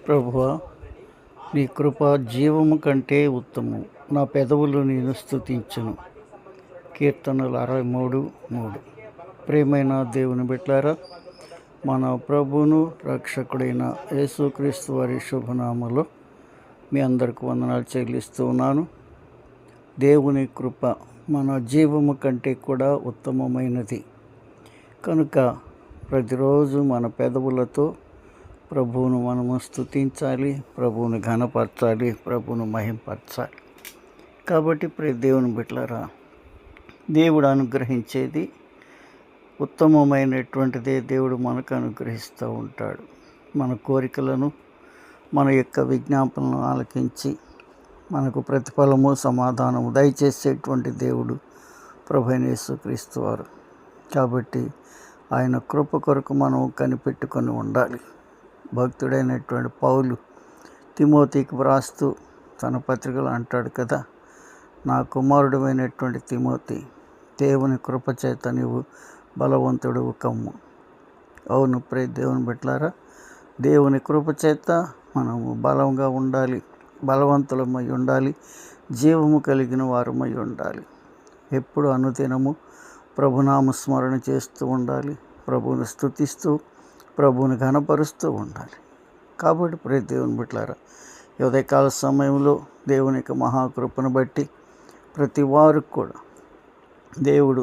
ప్రభువా, నీ కృప జీవము కంటే ఉత్తమం. నా పెదవులు నేను స్తుతించును. కీర్తనలు 63:3. ప్రియమైన దేవుని బిడ్డలారా, మన ప్రభువును రక్షకుడైన యేసుక్రీస్తు వారి శుభనామలో మీ అందరికి వందనాలు చెల్లిస్తూ ఉన్నాను. దేవుని కృప మన జీవము కంటే కూడా ఉత్తమమైనది కనుక ప్రతిరోజు మన పెదవులతో ప్రభువును మనము స్తుతించాలి, ప్రభువును ఘనపరచాలి, ప్రభువును మహింపరచాలి. కాబట్టి దేవుని బిడ్డలారా, దేవుడు అనుగ్రహించేది ఉత్తమమైనటువంటిదే దేవుడు మనకు అనుగ్రహిస్తూ ఉంటాడు. మన కోరికలను, మన యొక్క విజ్ఞాపనలను ఆలకించి మనకు ప్రతిఫలము, సమాధానము దయచేసేటువంటి దేవుడు ప్రభువైన యేసుక్రీస్తు వారు. కాబట్టి ఆయన కృప కొరకు మనం కనిపెట్టుకొని ఉండాలి. భక్తుడైనటువంటి పౌలు తిమోతికి వ్రాస్తూ తన పత్రికలు అంటాడు కదా, నా కుమారుడు అయినటువంటి తిమోతి, దేవుని కృప చేత నీవు బలవంతుడు కమ్ము. అవును దేవుని బిడ్డలారా, దేవుని కృప చేత మనము బలంగా ఉండాలి, బలవంతులమై ఉండాలి, జీవము కలిగిన వారమై ఉండాలి. ఎప్పుడు అనుదినము ప్రభునామ స్మరణ చేస్తూ ఉండాలి, ప్రభువుని స్తుతిస్తూ ప్రభువుని ఘనపరుస్తూ ఉండాలి. కాబట్టి దేవుని బిడ్డలారా, ఉదయకాల సమయంలో దేవుని యొక్క మహాకృపను బట్టి ప్రతి వారికి కూడా దేవుడు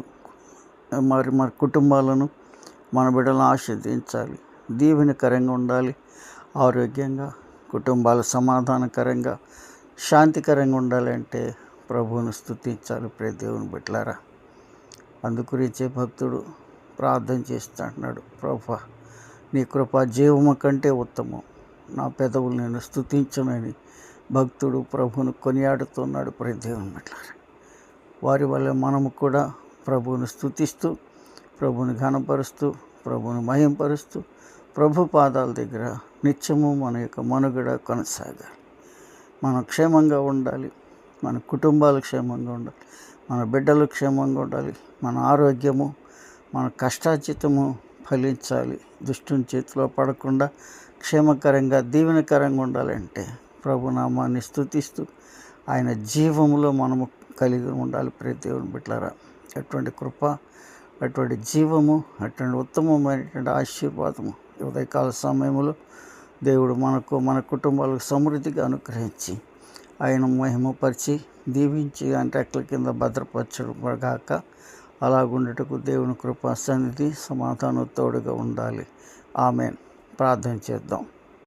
మరి కుటుంబాలను, మన బిడ్డలను ఆశీర్వదించాలి, దీవెనకరంగా ఉండాలి, ఆరోగ్యంగా, కుటుంబాలు సమాధానకరంగా, శాంతికరంగా ఉండాలంటే ప్రభువును స్తుతించాలి. దేవుని బిడ్డలారా, అందుగురించే భక్తుడు ప్రార్థన చేస్తున్నాడు, ప్రభువా, నీ కృప జీవము కంటే ఉత్తమం, నా పెదవులు నేను స్తుతించునని భక్తుడు ప్రభువును కొనియాడుతున్నాడు. దేవుని బిడ్డలారా, వారి వల్ల మనము కూడా ప్రభువును స్తుతిస్తూ, ప్రభువుని ఘనపరుస్తూ, ప్రభువుని మహింపరుస్తూ, ప్రభు పాదాల దగ్గర నిత్యము మన యొక్క మనుగడ కొనసాగాలి. మనం క్షేమంగా ఉండాలి, మన కుటుంబాలు క్షేమంగా ఉండాలి, మన బిడ్డలు క్షేమంగా ఉండాలి, మన ఆరోగ్యము, మన కష్టార్జితము ఫలించాలి. దుష్టుని చేతిలో పడకుండా క్షేమకరంగా, దీవెనకరంగా ఉండాలంటే ప్రభునామాన్ని స్తుతిస్తూ ఆయన జీవములో మనము కలిగి ఉండాలి. దేవుని బిడ్డలారా, అటువంటి కృప, అటువంటి జీవము, అటువంటి ఉత్తమమైనటువంటి ఆశీర్వాదము ఉదయకాల సమయంలో దేవుడు మనకు, మన కుటుంబాలకు సమృద్ధిగా అనుగ్రహించి ఆయన మహిమపరిచి దీవించి ఆయన రెక్కల కింద భద్రపరచగాక. అలాగుండటకు దేవుని కృపా సన్నిధి, సమాధానం తోడుగా ఉండాలి. ఆమేన్. ప్రార్థన చేద్దాం.